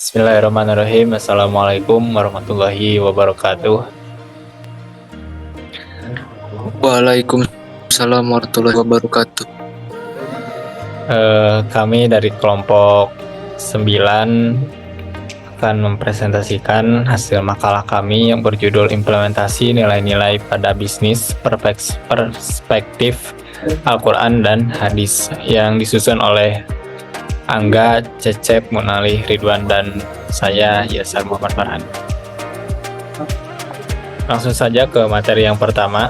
Bismillahirrahmanirrahim. Assalamualaikum warahmatullahi wabarakatuh. Waalaikumsalam warahmatullahi wabarakatuh. Kami dari kelompok 9 akan mempresentasikan hasil makalah kami yang berjudul Implementasi Nilai-nilai pada Bisnis Perspektif Al-Quran dan Hadis yang disusun oleh Angga, Cecep, Munalih, Ridwan, dan saya, Yasar Muhammad Farhan. Langsung saja ke materi yang pertama.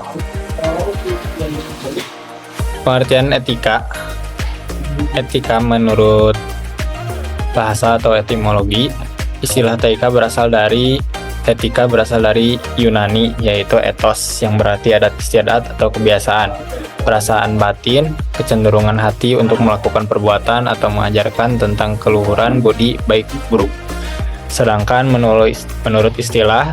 Pengertian etika. Etika menurut bahasa atau etimologi, istilah etika berasal dari Yunani, yaitu ethos yang berarti adat istiadat atau kebiasaan, perasaan batin, kecenderungan hati untuk melakukan perbuatan atau mengajarkan tentang keluhuran budi baik buruk. Sedangkan menurut istilah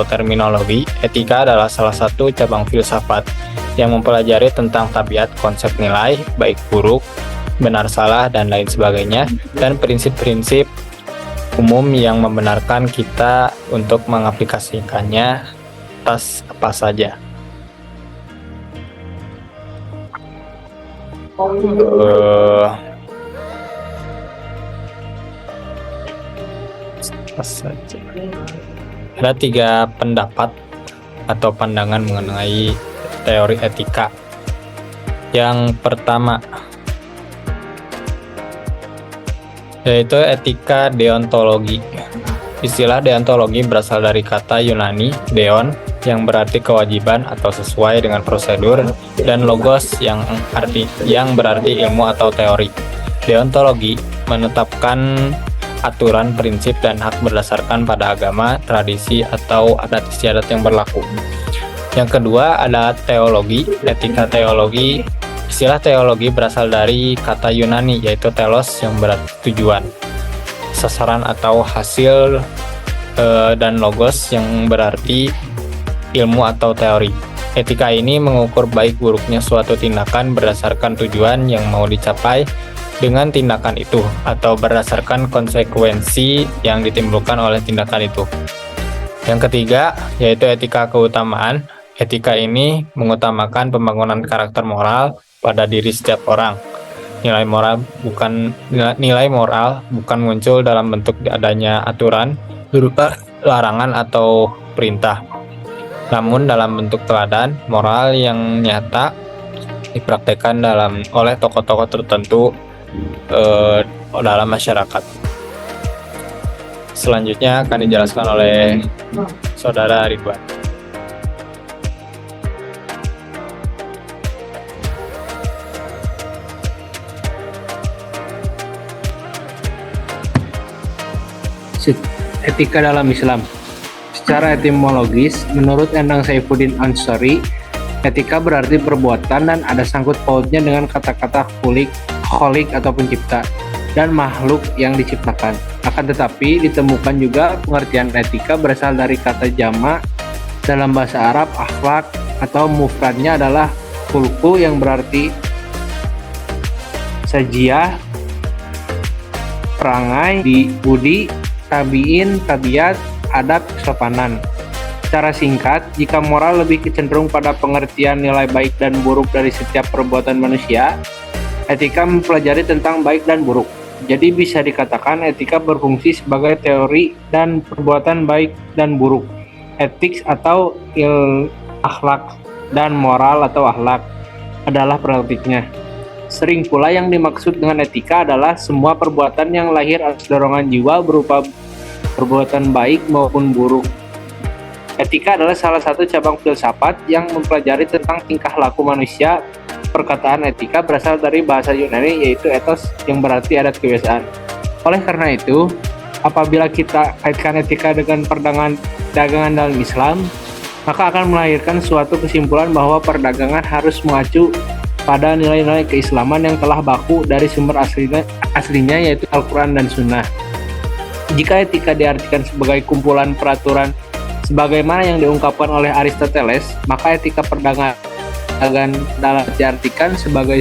terminologi, etika adalah salah satu cabang filsafat yang mempelajari tentang tabiat konsep nilai, baik buruk, benar salah, dan lain sebagainya, dan prinsip-prinsip umum yang membenarkan kita untuk mengaplikasikannya atas apa saja. Ada 3 pendapat atau pandangan mengenai teori etika. Yang pertama yaitu etika deontologi. Istilah deontologi berasal dari kata Yunani deon yang berarti kewajiban atau sesuai dengan prosedur, dan logos yang berarti ilmu atau teori. Deontologi menetapkan aturan, prinsip, dan hak berdasarkan pada agama, tradisi, atau adat istiadat yang berlaku. Yang kedua ada teologi, etika teologi. Istilah teologi berasal dari kata Yunani yaitu telos yang berarti tujuan, sasaran atau hasil, dan logos yang berarti ilmu atau teori. Etika ini mengukur baik buruknya suatu tindakan berdasarkan tujuan yang mau dicapai dengan tindakan itu atau berdasarkan konsekuensi yang ditimbulkan oleh tindakan itu. Yang ketiga yaitu etika keutamaan. Etika ini mengutamakan pembangunan karakter moral pada diri setiap orang. Nilai moral bukan muncul dalam bentuk adanya aturan berupa larangan atau perintah, namun dalam bentuk teladan moral yang nyata dipraktekkan oleh tokoh-tokoh tertentu dalam masyarakat. Selanjutnya akan dijelaskan oleh Saudara Ridwan. Etika dalam Islam. Secara etimologis, menurut Endang Saifuddin Ansori, etika berarti perbuatan dan ada sangkut pautnya dengan kata-kata kholik atau pencipta dan makhluk yang diciptakan. Akan tetapi ditemukan juga pengertian etika berasal dari kata jama' dalam bahasa Arab akhlak, atau mufradnya adalah khulqu yang berarti sajiah, perangai, budi, tabiat, adab, kesopanan. Secara singkat, jika moral lebih cenderung pada pengertian nilai baik dan buruk dari setiap perbuatan manusia, etika mempelajari tentang baik dan buruk. Jadi bisa dikatakan etika berfungsi sebagai teori dan perbuatan baik dan buruk. Etik atau akhlak dan moral atau akhlak adalah praktiknya. Sering pula yang dimaksud dengan etika adalah semua perbuatan yang lahir atas dorongan jiwa berupa perbuatan baik maupun buruk. Etika adalah salah satu cabang filsafat yang mempelajari tentang tingkah laku manusia. Perkataan etika berasal dari bahasa Yunani yaitu ethos yang berarti adat kebiasaan. Oleh karena itu, apabila kita kaitkan etika dengan perdagangan dalam Islam, maka akan melahirkan suatu kesimpulan bahwa perdagangan harus mengacu pada nilai-nilai keislaman yang telah baku dari sumber aslinya yaitu Al-Quran dan Sunnah. Jika etika diartikan sebagai kumpulan peraturan sebagaimana yang diungkapkan oleh Aristoteles, maka etika perdagangan dapat diartikan sebagai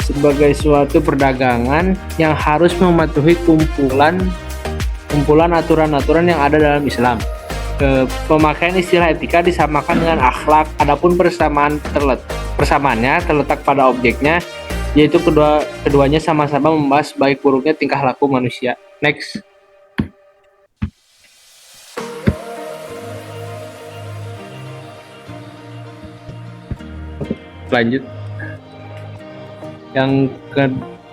sebagai suatu perdagangan yang harus mematuhi kumpulan aturan-aturan yang ada dalam Islam. Pemakaian istilah etika disamakan dengan akhlak, adapun persamaannya terletak pada objeknya, yaitu keduanya sama-sama membahas baik buruknya tingkah laku manusia. Next. Lanjut.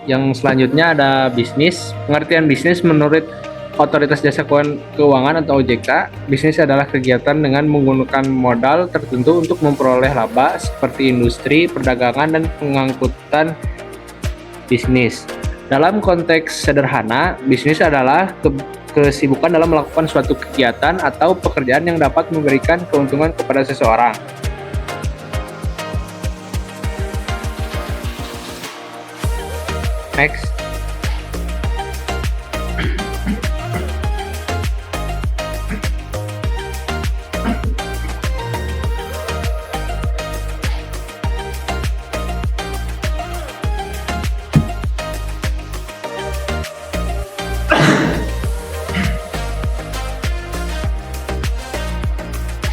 Yang selanjutnya ada bisnis. Pengertian bisnis menurut Otoritas Jasa Keuangan atau OJK, bisnis adalah kegiatan dengan menggunakan modal tertentu untuk memperoleh laba seperti industri, perdagangan, dan pengangkutan bisnis. Dalam konteks sederhana, bisnis adalah kesibukan dalam melakukan suatu kegiatan atau pekerjaan yang dapat memberikan keuntungan kepada seseorang. Next.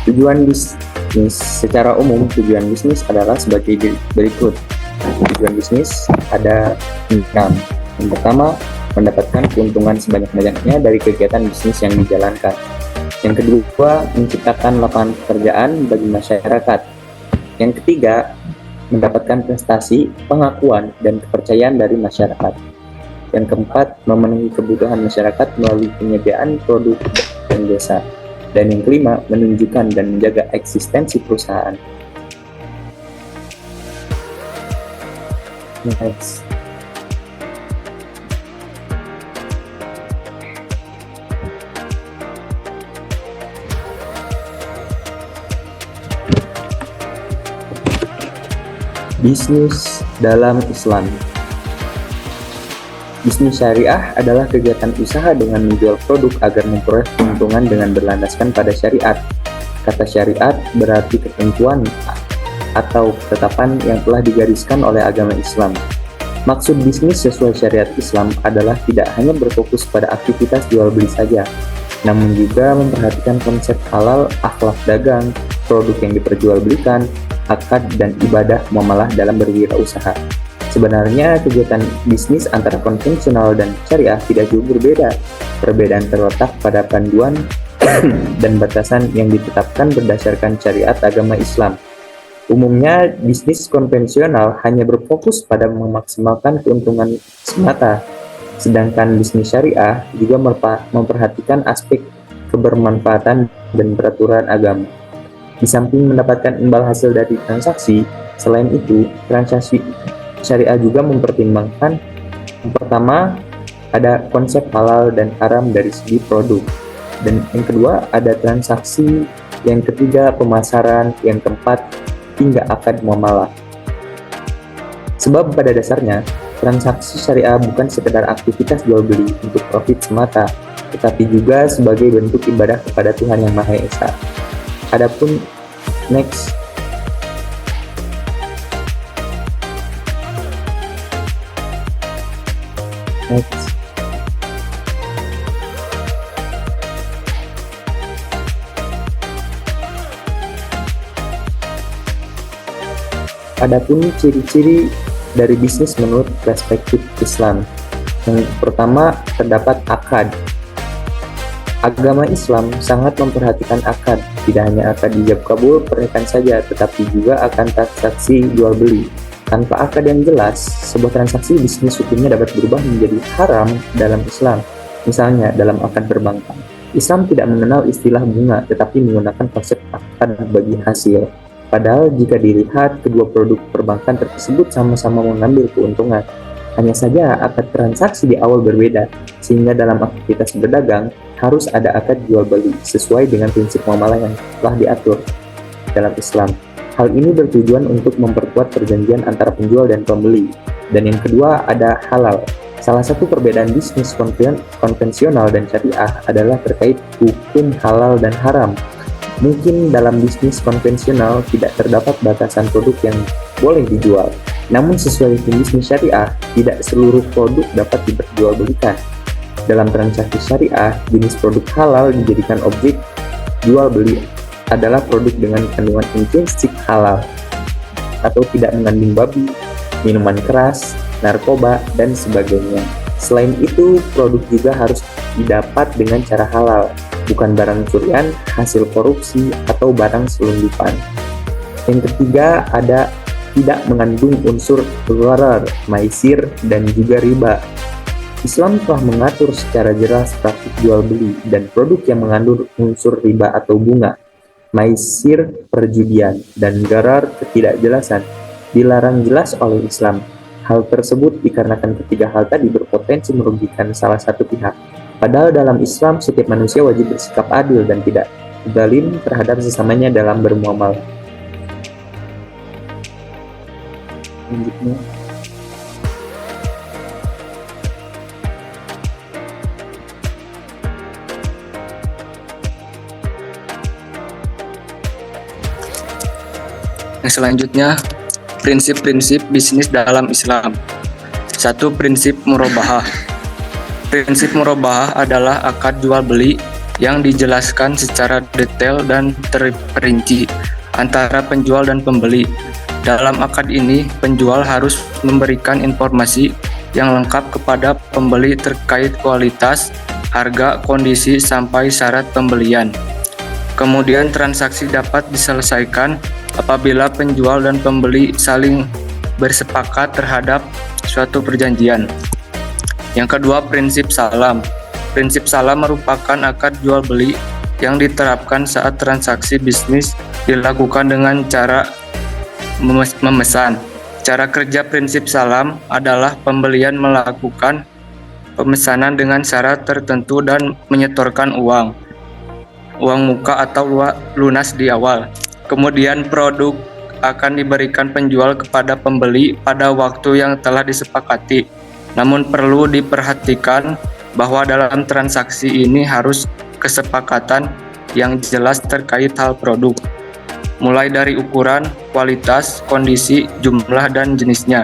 Tujuan bisnis. Secara umum, tujuan bisnis adalah sebagai berikut. Tujuan bisnis ada 6. Yang pertama, mendapatkan keuntungan sebanyak-banyaknya dari kegiatan bisnis yang dijalankan. Yang kedua, menciptakan lapangan pekerjaan bagi masyarakat. Yang ketiga, mendapatkan prestasi, pengakuan, dan kepercayaan dari masyarakat. Yang keempat, memenuhi kebutuhan masyarakat melalui penyediaan produk dan jasa. Dan yang kelima, menunjukkan dan menjaga eksistensi perusahaan. Next. Bisnis dalam Islam. Bisnis syariah adalah kegiatan usaha dengan menjual produk agar memperoleh keuntungan dengan berlandaskan pada syariat. Kata syariat berarti ketentuan atau ketetapan yang telah digariskan oleh agama Islam. Maksud bisnis sesuai syariat Islam adalah tidak hanya berfokus pada aktivitas jual beli saja, namun juga memperhatikan konsep halal, akhlak dagang, produk yang diperjualbelikan, akad dan ibadah muamalah dalam berwirausaha. Sebenarnya kegiatan bisnis antara konvensional dan syariah tidak jauh berbeda. Perbedaan terletak pada panduan dan batasan yang ditetapkan berdasarkan syariat agama Islam. Umumnya, bisnis konvensional hanya berfokus pada memaksimalkan keuntungan semata, sedangkan bisnis syariah juga memperhatikan aspek kebermanfaatan dan peraturan agama. Di samping mendapatkan imbal hasil dari transaksi, selain itu, transaksi syariah juga mempertimbangkan yang pertama, ada konsep halal dan haram dari segi produk, dan yang kedua, ada transaksi, yang ketiga, pemasaran, yang keempat, hingga akad muamalah. Sebab pada dasarnya, transaksi syariah bukan sekedar aktivitas jual beli untuk profit semata, tetapi juga sebagai bentuk ibadah kepada Tuhan Yang Maha Esa. Adapun next. Adapun ciri-ciri dari bisnis menurut perspektif Islam. Yang pertama, terdapat akad. Agama Islam sangat memperhatikan akad, tidak hanya akad ijab kabul pernikahan saja, tetapi juga akan transaksi jual beli. Tanpa akad yang jelas, sebuah transaksi bisnis hukumnya dapat berubah menjadi haram dalam Islam. Misalnya, dalam akad perbankan. Islam tidak mengenal istilah bunga, tetapi menggunakan konsep akad bagi hasil. Padahal jika dilihat, kedua produk perbankan tersebut sama-sama mengambil keuntungan. Hanya saja akad transaksi di awal berbeda, sehingga dalam aktivitas berdagang harus ada akad jual beli sesuai dengan prinsip muamalah yang telah diatur dalam Islam. Hal ini bertujuan untuk memperkuat perjanjian antara penjual dan pembeli. Dan yang kedua, ada halal. Salah satu perbedaan bisnis konvensional dan syariah adalah terkait hukum halal dan haram. Mungkin dalam bisnis konvensional tidak terdapat batasan produk yang boleh dijual, Namun sesuai hukum bisnis syariah, tidak seluruh produk dapat diperjualbelikan. Dalam transaksi syariah, jenis produk halal dijadikan objek jual beli adalah produk dengan kandungan intrinsik halal atau tidak mengandung babi, minuman keras, narkoba, dan sebagainya. Selain itu, produk juga harus didapat dengan cara halal, bukan barang curian, hasil korupsi, atau barang selundupan. Yang ketiga, ada tidak mengandung unsur gharar, maisir, dan juga riba. Islam telah mengatur secara jelas praktik jual beli dan produk yang mengandung unsur riba atau bunga, maisir, perjudian, dan gharar ketidakjelasan dilarang jelas oleh Islam. Hal tersebut dikarenakan ketiga hal tadi berpotensi merugikan salah satu pihak. Padahal dalam Islam, setiap manusia wajib bersikap adil dan tidak zalim terhadap sesamanya dalam bermuamalah. Selanjutnya, Yang selanjutnya, prinsip-prinsip bisnis dalam Islam. 1. Prinsip murabahah. Prinsip murabahah adalah akad jual beli yang dijelaskan secara detail dan terperinci antara penjual dan pembeli. Dalam akad ini, penjual harus memberikan informasi yang lengkap kepada pembeli terkait kualitas, harga, kondisi, sampai syarat pembelian. Kemudian transaksi dapat diselesaikan apabila penjual dan pembeli saling bersepakat terhadap suatu perjanjian. Yang kedua, prinsip salam. Prinsip salam merupakan akad jual beli yang diterapkan saat transaksi bisnis dilakukan dengan cara memesan. Cara kerja prinsip salam adalah pembelian melakukan pemesanan dengan syarat tertentu dan menyetorkan uang muka atau lunas di awal. Kemudian produk akan diberikan penjual kepada pembeli pada waktu yang telah disepakati. Namun perlu diperhatikan bahwa dalam transaksi ini harus kesepakatan yang jelas terkait hal produk, mulai dari ukuran, kualitas, kondisi, jumlah, dan jenisnya.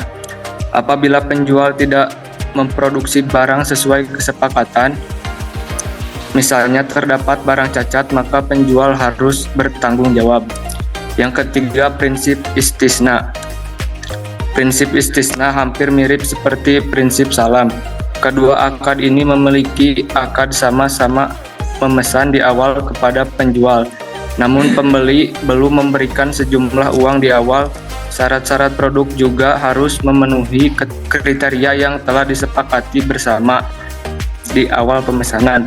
Apabila penjual tidak memproduksi barang sesuai kesepakatan, misalnya terdapat barang cacat, maka penjual harus bertanggung jawab. Yang ketiga, prinsip istisna. Prinsip istisna hampir mirip seperti prinsip salam. Kedua akad ini memiliki akad sama-sama memesan di awal kepada penjual. Namun pembeli belum memberikan sejumlah uang di awal. Syarat-syarat produk juga harus memenuhi kriteria yang telah disepakati bersama di awal pemesanan.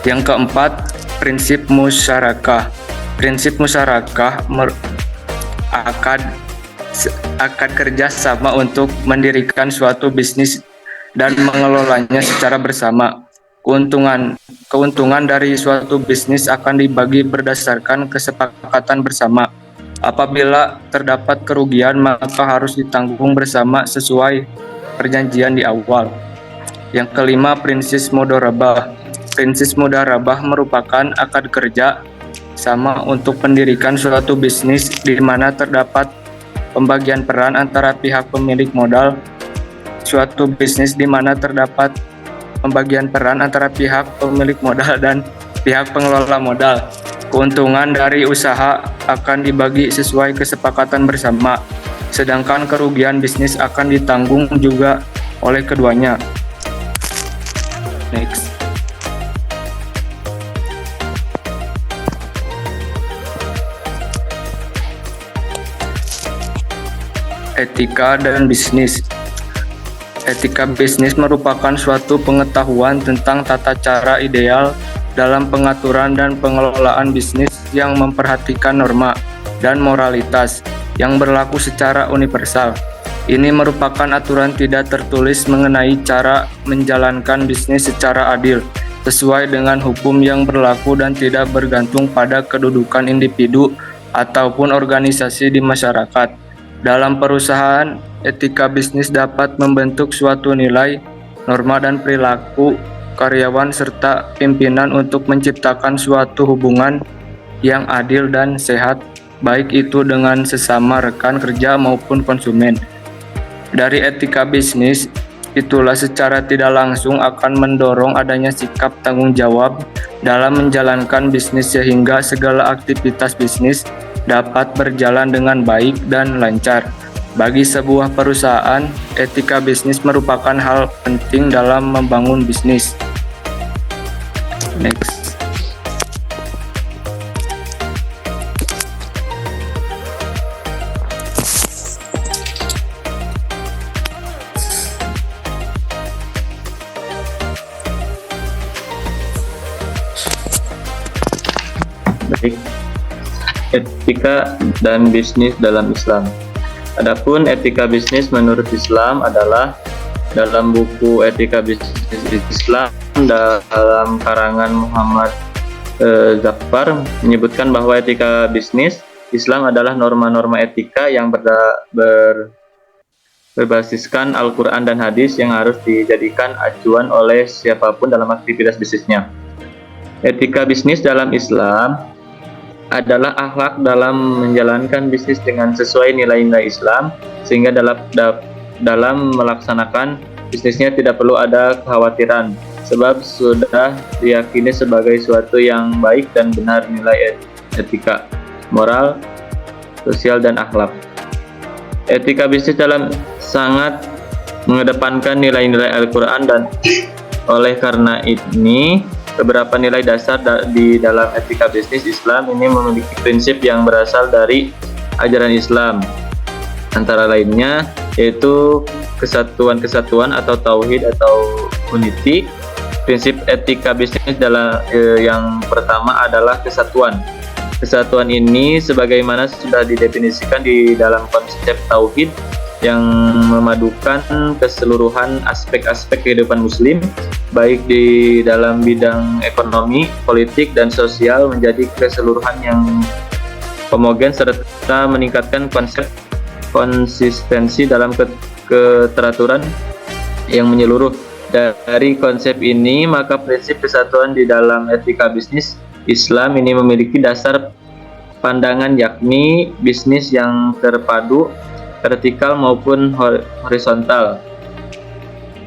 Yang keempat, prinsip musyarakah. Prinsip musyarakah akad kerja sama untuk mendirikan suatu bisnis dan mengelolanya secara bersama. Keuntungan dari suatu bisnis akan dibagi berdasarkan kesepakatan bersama. Apabila terdapat kerugian, maka harus ditanggung bersama sesuai perjanjian di awal. Yang kelima, prinsip mudharabah. Prinsip mudharabah merupakan akad kerja sama untuk mendirikan suatu bisnis di mana terdapat pembagian peran antara pihak pemilik modal. Suatu bisnis di mana terdapat pembagian peran antara pihak pemilik modal dan pihak pengelola modal. Keuntungan dari usaha akan dibagi sesuai kesepakatan bersama, sedangkan kerugian bisnis akan ditanggung juga oleh keduanya. Next. Etika dan bisnis. Etika bisnis merupakan suatu pengetahuan tentang tata cara ideal dalam pengaturan dan pengelolaan bisnis yang memperhatikan norma dan moralitas yang berlaku secara universal. Ini merupakan aturan tidak tertulis mengenai cara menjalankan bisnis secara adil, sesuai dengan hukum yang berlaku dan tidak bergantung pada kedudukan individu ataupun organisasi di masyarakat. Dalam perusahaan, etika bisnis dapat membentuk suatu nilai, norma, dan perilaku karyawan serta pimpinan untuk menciptakan suatu hubungan yang adil dan sehat, baik itu dengan sesama rekan kerja maupun konsumen. Dari etika bisnis, itulah secara tidak langsung akan mendorong adanya sikap tanggung jawab dalam menjalankan bisnis sehingga segala aktivitas bisnis dapat berjalan dengan baik dan lancar. Bagi sebuah perusahaan, etika bisnis merupakan hal penting dalam membangun bisnis. Next. Baik, etika dan bisnis dalam Islam. Adapun etika bisnis menurut Islam adalah dalam buku Etika Bisnis Islam dalam karangan Muhammad Zafar menyebutkan bahwa etika bisnis Islam adalah norma-norma etika yang berbasiskan Al-Quran dan hadis yang harus dijadikan acuan oleh siapapun dalam aktivitas bisnisnya. Etika bisnis dalam Islam adalah akhlak dalam menjalankan bisnis dengan sesuai nilai-nilai Islam, sehingga dalam melaksanakan bisnisnya tidak perlu ada kekhawatiran, sebab sudah diyakini sebagai suatu yang baik dan benar nilai etika, moral, sosial, dan akhlak. Etika bisnis dalam sangat mengedepankan nilai-nilai Al-Quran dan oleh karena ini beberapa nilai dasar di dalam etika bisnis Islam ini memiliki prinsip yang berasal dari ajaran Islam. Antara lainnya yaitu kesatuan atau tauhid atau unity. Prinsip etika bisnis yang pertama adalah kesatuan. Kesatuan ini sebagaimana sudah didefinisikan di dalam konsep tauhid yang memadukan keseluruhan aspek-aspek kehidupan muslim baik di dalam bidang ekonomi, politik, dan sosial menjadi keseluruhan yang homogen serta meningkatkan konsep konsistensi dalam keteraturan yang menyeluruh. Dari konsep ini, maka prinsip kesatuan di dalam etika bisnis Islam ini memiliki dasar pandangan yakni bisnis yang terpadu, vertikal maupun horizontal,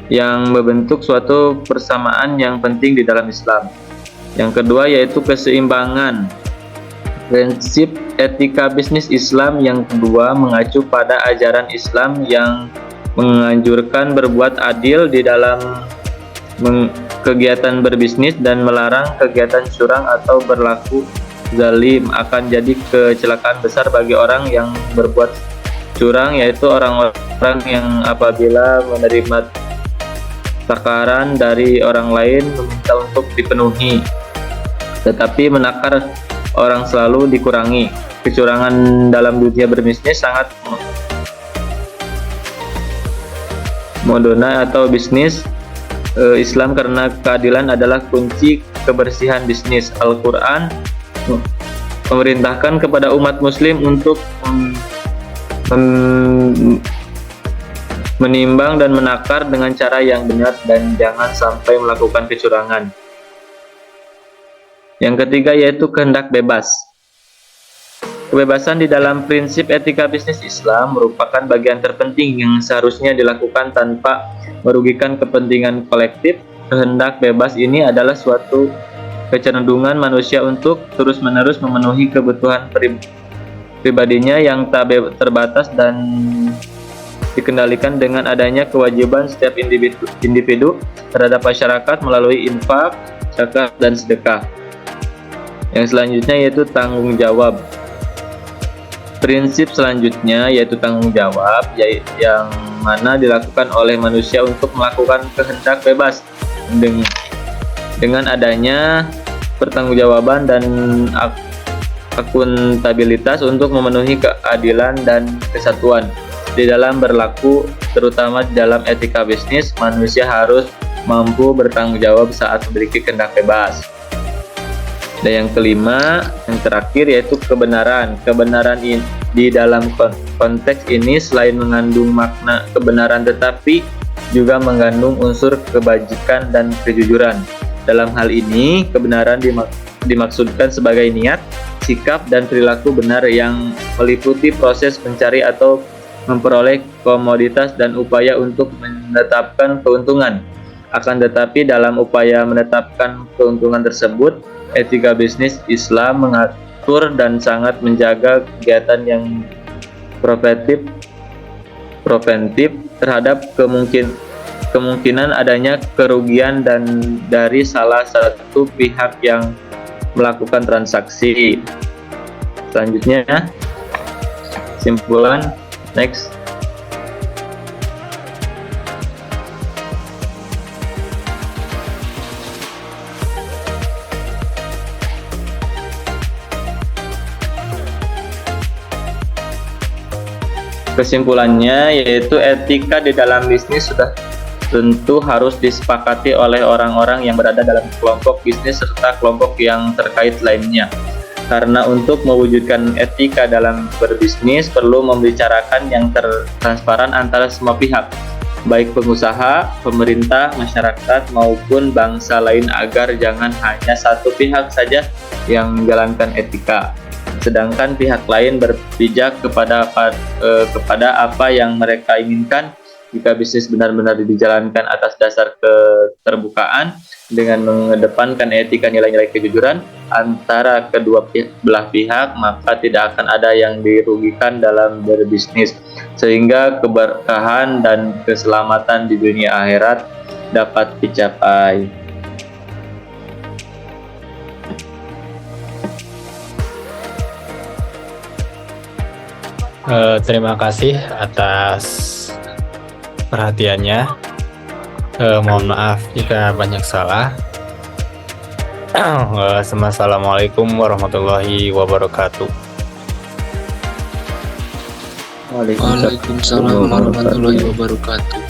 yang membentuk suatu persamaan yang penting di dalam Islam. Yang kedua yaitu keseimbangan. Prinsip etika bisnis Islam yang kedua mengacu pada ajaran Islam yang menganjurkan berbuat adil di dalam kegiatan berbisnis dan melarang kegiatan curang atau berlaku zalim. Akan jadi kecelakaan besar bagi orang yang berbuat curang, yaitu orang-orang yang apabila menerima takaran dari orang lain meminta untuk dipenuhi, tetapi menakar orang selalu dikurangi. Kecurangan dalam dunia berbisnis sangat modona atau bisnis Islam karena keadilan adalah kunci kebersihan bisnis. Al-Quran memerintahkan kepada umat muslim untuk menimbang dan menakar dengan cara yang benar dan jangan sampai melakukan kecurangan. Yang ketiga yaitu kehendak bebas. Kebebasan di dalam prinsip etika bisnis Islam merupakan bagian terpenting yang seharusnya dilakukan tanpa merugikan kepentingan kolektif. Kehendak bebas ini adalah suatu kecenderungan manusia untuk terus-menerus memenuhi kebutuhan pribadinya yang tak terbatas dan dikendalikan dengan adanya kewajiban setiap individu terhadap masyarakat melalui infak, zakat, dan sedekah. Yang selanjutnya yaitu tanggung jawab. Prinsip selanjutnya yaitu tanggung jawab, yang mana dilakukan oleh manusia untuk melakukan kehendak bebas dengan adanya pertanggungjawaban dan akuntabilitas untuk memenuhi keadilan dan kesatuan. Di dalam berlaku, terutama di dalam etika bisnis, manusia harus mampu bertanggung jawab saat memiliki kehendak bebas. Dan yang kelima, yang terakhir yaitu kebenaran. Kebenaran di dalam konteks ini selain mengandung makna kebenaran tetapi juga mengandung unsur kebajikan dan kejujuran. Dalam hal ini, kebenaran dimaksudkan sebagai niat, sikap, dan perilaku benar yang meliputi proses mencari atau memperoleh komoditas dan upaya untuk menetapkan keuntungan. Akan tetapi dalam upaya menetapkan keuntungan tersebut, etika bisnis Islam mengatur dan sangat menjaga kegiatan yang preventif terhadap kemungkinan adanya kerugian dan dari salah satu pihak yang melakukan transaksi. Selanjutnya, simpulan, next. Kesimpulannya yaitu etika di dalam bisnis sudah tentu harus disepakati oleh orang-orang yang berada dalam kelompok bisnis serta kelompok yang terkait lainnya. Karena untuk mewujudkan etika dalam berbisnis perlu membicarakan yang transparan antara semua pihak, baik pengusaha, pemerintah, masyarakat maupun bangsa lain agar jangan hanya satu pihak saja yang menjalankan etika, sedangkan pihak lain berpijak kepada apa yang mereka inginkan. Jika bisnis benar-benar dijalankan atas dasar keterbukaan dengan mengedepankan etika nilai-nilai kejujuran antara kedua belah pihak, maka tidak akan ada yang dirugikan dalam berbisnis, sehingga keberkahan dan keselamatan di dunia akhirat dapat dicapai. Terima kasih atas perhatiannya. Mohon maaf jika banyak salah. Assalamualaikum warahmatullahi wabarakatuh. Waalaikumsalam warahmatullahi wabarakatuh.